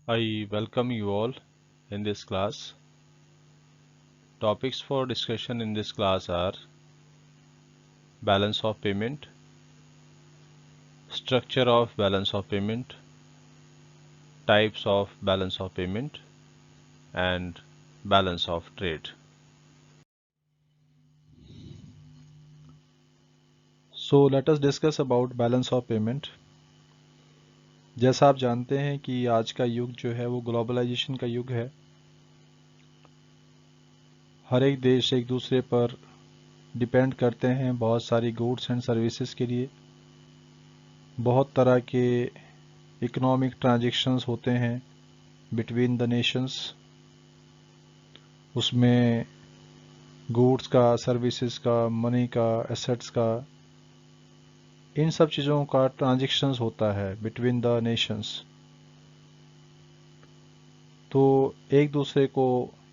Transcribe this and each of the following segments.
I welcome you all in this class. Topics for discussion in this class are balance of payment, structure of balance of payment, types of balance of payment, and balance of trade. So let us discuss about balance of payment. जैसा आप जानते हैं कि आज का युग जो है वो ग्लोबलाइजेशन का युग है। हर एक देश एक दूसरे पर डिपेंड करते हैं बहुत सारी गुड्स एंड सर्विसेज के लिए। बहुत तरह के इकोनॉमिक ट्रांजैक्शंस होते हैं बिटवीन द नेशंस। उसमें गुड्स का, सर्विसेज का, मनी का, एसेट्स का, इन सब चीज़ों का ट्रांजैक्शंस होता है बिटवीन द नेशंस। तो एक दूसरे को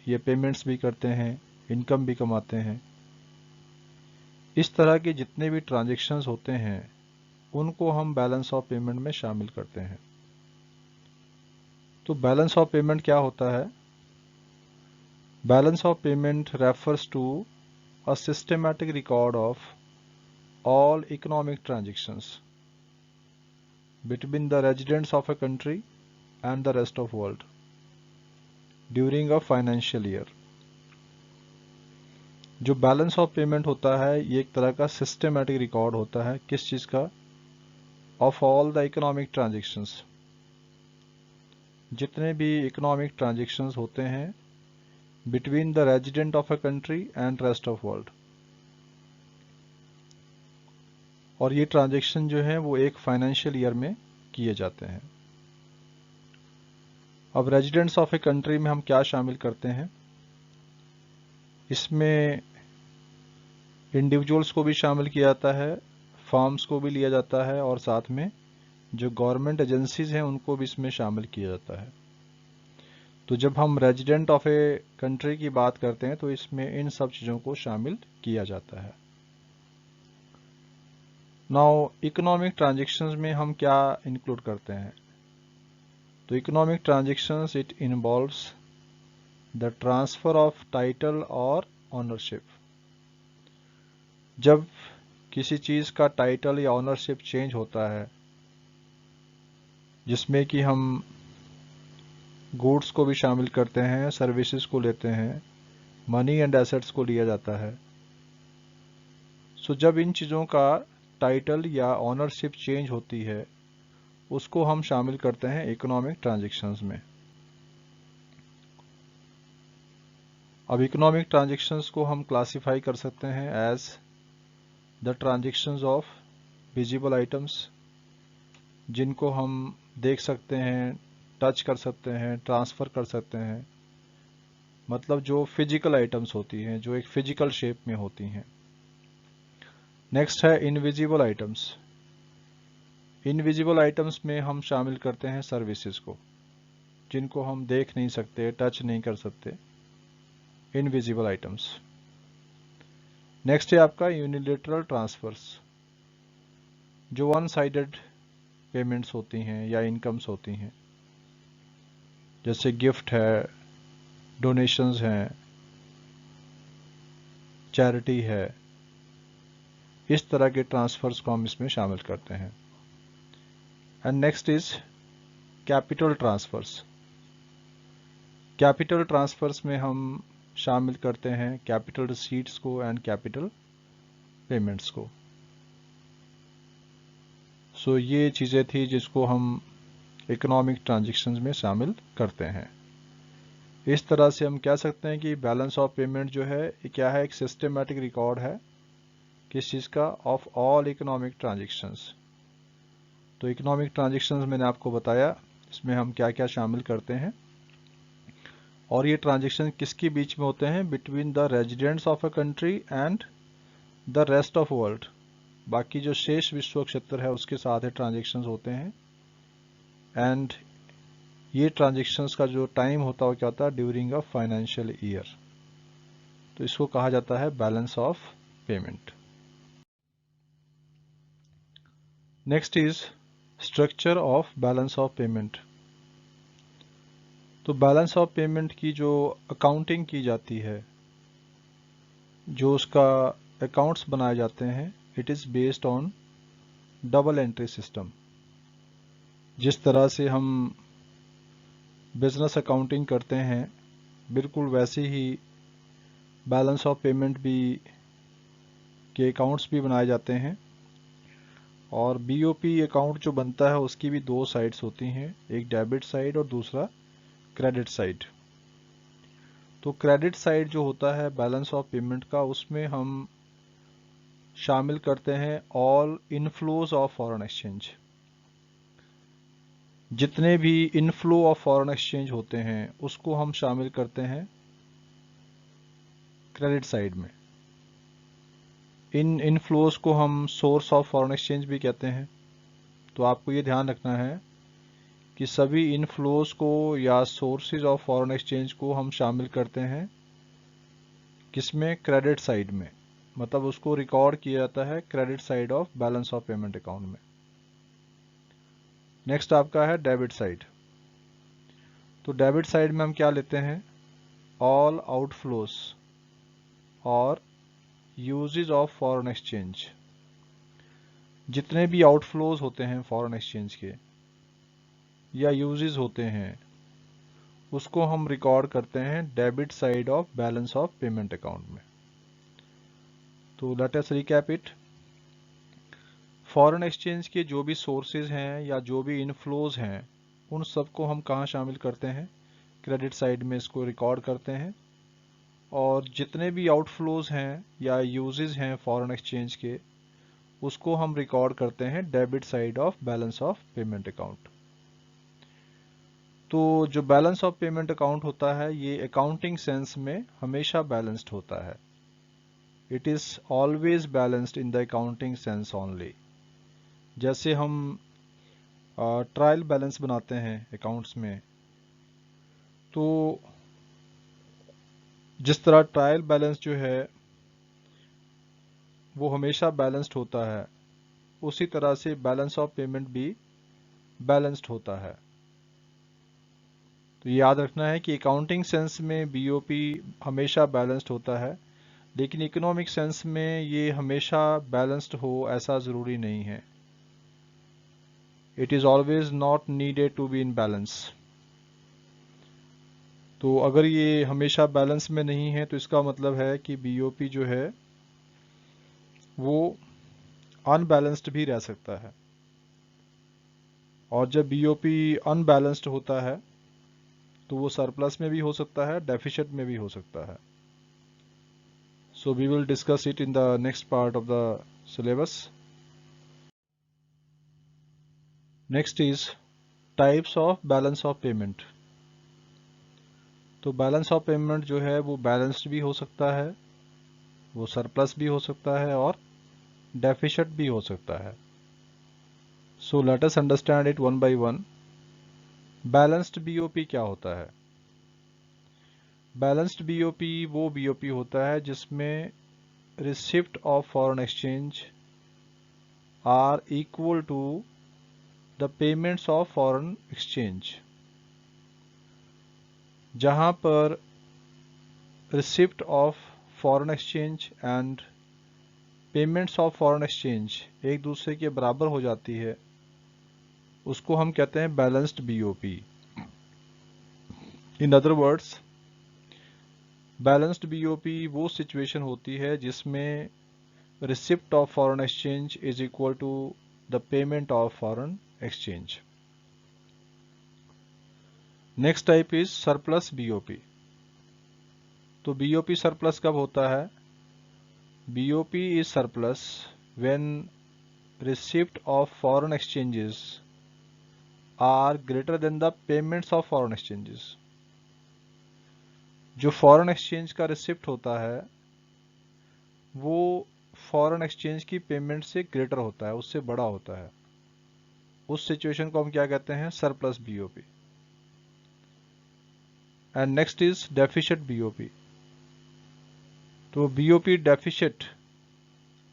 ये पेमेंट्स भी करते हैं, इनकम भी कमाते हैं। इस तरह के जितने भी ट्रांजैक्शंस होते हैं उनको हम बैलेंस ऑफ पेमेंट में शामिल करते हैं। तो बैलेंस ऑफ पेमेंट क्या होता है? Balance of payment refers to a systematic record of all economic transactions between the residents of a country and the rest of world during a financial year। जो balance of payment होता है ये एक तरह का सिस्टमैटिक रिकॉर्ड होता है। किस चीज़ का? Of all the economic transactions. जितने भी इकोनॉमिक ट्रांजैक्शंस होते हैं between the resident of a country and rest of world. और ये ट्रांजैक्शन जो है वो एक फाइनेंशियल ईयर में किए जाते हैं। अब रेजिडेंट्स ऑफ ए कंट्री में हम क्या शामिल करते हैं? इसमें इंडिविजुअल्स को भी शामिल किया जाता है, फर्म्स को भी लिया जाता है, और साथ में जो गवर्नमेंट एजेंसीज हैं उनको भी इसमें शामिल किया जाता है। तो जब हम रेजिडेंट ऑफ ए कंट्री की बात करते हैं तो इसमें इन सब चीज़ों को शामिल किया जाता है। नाउ इकोनॉमिक ट्रांजैक्शंस में हम क्या इंक्लूड करते हैं? तो economic transactions it involves the transfer of title और ऑनरशिप। जब किसी चीज़ का टाइटल या ऑनरशिप चेंज होता है, जिसमें कि हम गुड्स को भी शामिल करते हैं, सर्विसेज को लेते हैं, मनी एंड एसेट्स को लिया जाता है। सो जब इन चीज़ों का टाइटल या ऑनरशिप चेंज होती है उसको हम शामिल करते हैं इकोनॉमिक ट्रांजैक्शंस में। अब इकोनॉमिक ट्रांजैक्शंस को हम क्लासिफाई कर सकते हैं as the transactions of visible items, जिनको हम देख सकते हैं, टच कर सकते हैं, ट्रांसफ़र कर सकते हैं। मतलब जो फिजिकल आइटम्स होती हैं, जो एक फिजिकल शेप में होती हैं। नेक्स्ट है इनविजिबल आइटम्स। इनविजिबल आइटम्स में हम शामिल करते हैं सर्विसेज को, जिनको हम देख नहीं सकते, टच नहीं कर सकते, इनविजिबल आइटम्स। नेक्स्ट है आपका यूनिलेटरल ट्रांसफर्स, जो वन साइडेड पेमेंट्स होती हैं या इनकम्स होती हैं, जैसे गिफ्ट है, डोनेशंस हैं, चैरिटी है। इस तरह के ट्रांसफर्स को हम इसमें शामिल करते हैं। And next is capital transfers. Capital transfers में हम शामिल करते हैं कैपिटल रिसीट्स को एंड कैपिटल पेमेंट्स को। सो ये चीज़ें थी जिसको हम इकोनॉमिक ट्रांजैक्शंस में शामिल करते हैं। इस तरह से हम कह सकते हैं कि बैलेंस ऑफ पेमेंट जो है ये क्या है? एक सिस्टमेटिक रिकॉर्ड है। किस चीज़ का? Of all economic transactions. तो इकोनॉमिक ट्रांजैक्शंस मैंने आपको बताया इसमें हम क्या क्या शामिल करते हैं। और ये ट्रांजैक्शन किसके बीच में होते हैं? Between the residents of a country and the rest of world. बाकी जो शेष विश्व क्षेत्र है उसके साथ ये ट्रांजैक्शंस होते हैं। एंड ये ट्रांजैक्शंस का जो टाइम होता है क्या होता है? During a financial year. तो इसको कहा जाता है balance of payment. Next is structure of balance of payment. तो बैलेंस ऑफ पेमेंट की जो अकाउंटिंग की जाती है, जो उसका अकाउंट्स बनाए जाते हैं, it is based on double entry system. जिस तरह से हम बिजनेस अकाउंटिंग करते हैं, बिल्कुल वैसे ही बैलेंस ऑफ पेमेंट भी के अकाउंट्स भी बनाए जाते हैं। और बीओपी अकाउंट जो बनता है उसकी भी दो साइड्स होती हैं, एक डेबिट साइड और दूसरा क्रेडिट साइड। तो क्रेडिट साइड जो होता है बैलेंस ऑफ पेमेंट का, उसमें हम शामिल करते हैं all inflows of foreign exchange. जितने भी इनफ्लो ऑफ फॉरेन एक्सचेंज होते हैं उसको हम शामिल करते हैं क्रेडिट साइड में। इन इनफ्लोज को हम सोर्स ऑफ फॉरेन एक्सचेंज भी कहते हैं। तो आपको ये ध्यान रखना है कि सभी इनफ्लोज को या सोर्सेज ऑफ फॉरेन एक्सचेंज को हम शामिल करते हैं किसमें, क्रेडिट साइड में। मतलब उसको रिकॉर्ड किया जाता है credit side of balance of payment account में। नेक्स्ट आपका है डेबिट साइड। तो डेबिट साइड में हम क्या लेते हैं, ऑल आउटफ्लोज और यूजेज ऑफ फॉरेन एक्सचेंज। जितने भी आउटफ्लोज होते हैं फॉरेन एक्सचेंज के या यूजेज होते हैं, उसको हम रिकॉर्ड करते हैं debit side of balance of payment account में। तो let us recap it. Foreign exchange के जो भी सोर्सेज हैं या जो भी इनफ्लोज हैं, उन सबको हम कहाँ शामिल करते हैं, क्रेडिट साइड में इसको रिकॉर्ड करते हैं। और जितने भी आउटफ्लोज हैं या यूजेज हैं फॉरेन एक्सचेंज के, उसको हम रिकॉर्ड करते हैं debit side of balance of payment account. तो जो बैलेंस ऑफ पेमेंट अकाउंट होता है, ये अकाउंटिंग सेंस में हमेशा बैलेंस्ड होता है। It is always balanced in the accounting sense only. जैसे हम ट्रायल बैलेंस बनाते हैं अकाउंट्स में, तो जिस तरह ट्रायल बैलेंस जो है वो हमेशा बैलेंस्ड होता है, उसी तरह से बैलेंस ऑफ पेमेंट भी बैलेंस्ड होता है। तो याद रखना है कि अकाउंटिंग सेंस में बीओपी हमेशा बैलेंस्ड होता है, लेकिन इकोनॉमिक सेंस में ये हमेशा बैलेंस्ड हो ऐसा ज़रूरी नहीं है। It is always not needed to be in balance. तो अगर ये हमेशा बैलेंस में नहीं है तो इसका मतलब है कि बीओपी जो है वो अनबैलेंस्ड भी रह सकता है। और जब बीओपी अनबैलेंस्ड होता है तो वो सरप्लस में भी हो सकता है, डेफिसिट में भी हो सकता है। So we will discuss it in the next part of the syllabus. Next is types of balance of payment. तो बैलेंस ऑफ पेमेंट जो है वो बैलेंस्ड भी हो सकता है, वो सरप्लस भी हो सकता है और डेफिसिट भी हो सकता है। So let us understand it one by one. Balanced BOP क्या होता है? बैलेंस्ड बीओपी वो बीओपी होता है जिसमें receipt of foreign exchange are equal to the payments of foreign exchange. जहां पर receipt of foreign exchange and payments of foreign exchange एक दूसरे के बराबर हो जाती है, उसको हम कहते हैं balanced BOP. In other words, balanced BOP वो सिचुएशन होती है जिसमें receipt of foreign exchange is equal to the payment of foreign exchange. Next type is surplus BOP. तो बीओपी सरप्लस कब होता है? BOP is surplus when receipt of foreign exchanges are greater than the payments of foreign exchanges। जो foreign exchange का receipt होता है वो foreign exchange की पेमेंट से ग्रेटर होता है, उससे बड़ा होता है। उस सिचुएशन को हम क्या कहते हैं? Surplus BOP. And next is deficit BOP. तो बीओपी डेफिसिट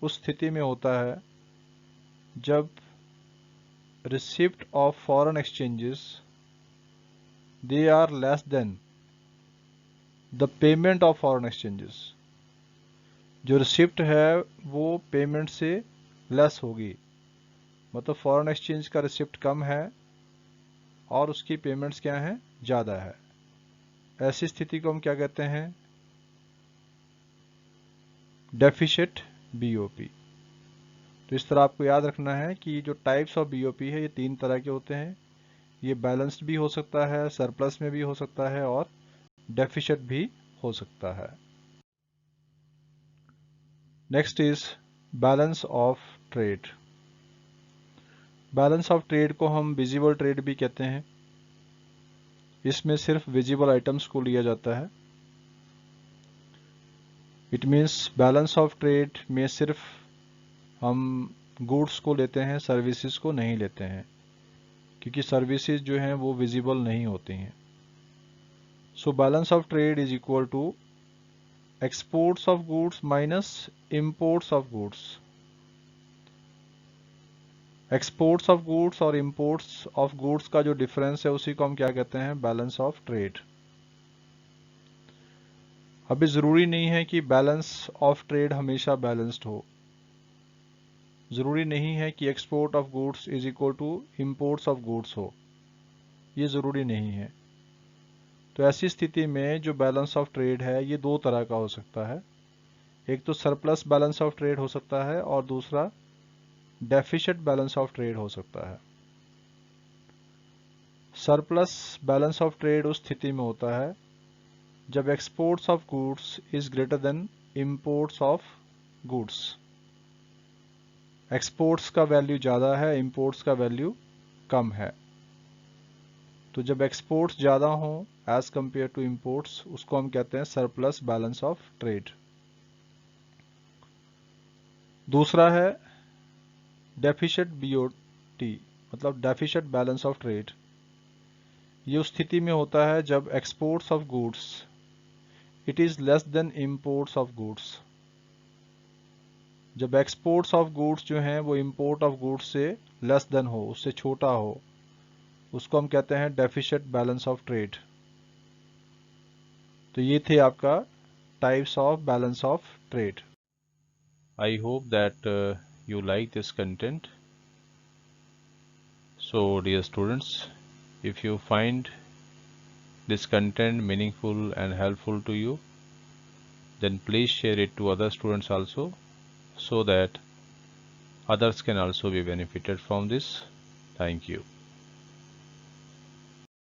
उस स्थिति में होता है जब receipt of foreign exchanges they are less than the payment of foreign exchanges। जो रिसिप्ट है वो पेमेंट से लेस होगी, मतलब फॉरेन एक्सचेंज का रिसिप्ट कम है और उसकी पेमेंट्स क्या हैं, ज़्यादा है। ऐसी स्थिति को हम क्या कहते हैं, डेफिशिट बीओपी। तो इस तरह आपको याद रखना है कि जो टाइप्स ऑफ बीओपी है ये 3 तरह के होते हैं। ये बैलेंस्ड भी हो सकता है, सरप्लस में भी हो सकता है और डेफिशिट भी हो सकता है। Next is balance of trade. Balance of trade को हम विजिबल ट्रेड भी कहते हैं। इसमें सिर्फ विजिबल आइटम्स को लिया जाता है। It means balance of trade में सिर्फ हम गुड्स को लेते हैं, सर्विसेज को नहीं लेते हैं, क्योंकि सर्विसेज जो हैं वो विजिबल नहीं होती हैं। So balance of trade is equal to exports of goods minus imports of goods. Exports of goods और इंपोर्ट्स ऑफ गुड्स का जो डिफरेंस है उसी को हम क्या कहते हैं, बैलेंस ऑफ ट्रेड। अभी ज़रूरी नहीं है कि बैलेंस ऑफ ट्रेड हमेशा बैलेंस्ड हो। ज़रूरी नहीं है कि export of goods is equal to imports of goods हो, ये ज़रूरी नहीं है। तो ऐसी स्थिति में जो बैलेंस ऑफ ट्रेड है ये 2 तरह का हो सकता है। एक तो सरप्लस बैलेंस ऑफ ट्रेड हो सकता है और दूसरा डेफिशिट बैलेंस ऑफ ट्रेड हो सकता है। सरप्लस बैलेंस ऑफ ट्रेड उस स्थिति में होता है जब exports of goods is greater than imports of goods. Exports का वैल्यू ज़्यादा है, इंपोर्ट्स का वैल्यू कम है। तो जब एक्सपोर्ट्स ज़्यादा हों एज कंपेयर टू इंपोर्ट्स, उसको हम कहते हैं सरप्लस बैलेंस ऑफ ट्रेड। दूसरा है डेफिशिट बीओटी, मतलब डेफिशिट बैलेंस ऑफ ट्रेड। ये उस स्थिति में होता है जब exports of goods it is less than imports of goods. जब एक्सपोर्ट्स ऑफ गुड्स जो हैं वो इंपोर्ट ऑफ गुड्स से लेस देन हो, उससे छोटा हो, उसको हम कहते हैं डेफिशिट बैलेंस ऑफ ट्रेड। तो ये थे आपका types of balance of trade. I hope that you like this content. So dear students, if you find this content meaningful and helpful to you, then please share it to other students also, so that others can also be benefited from this. Thank you.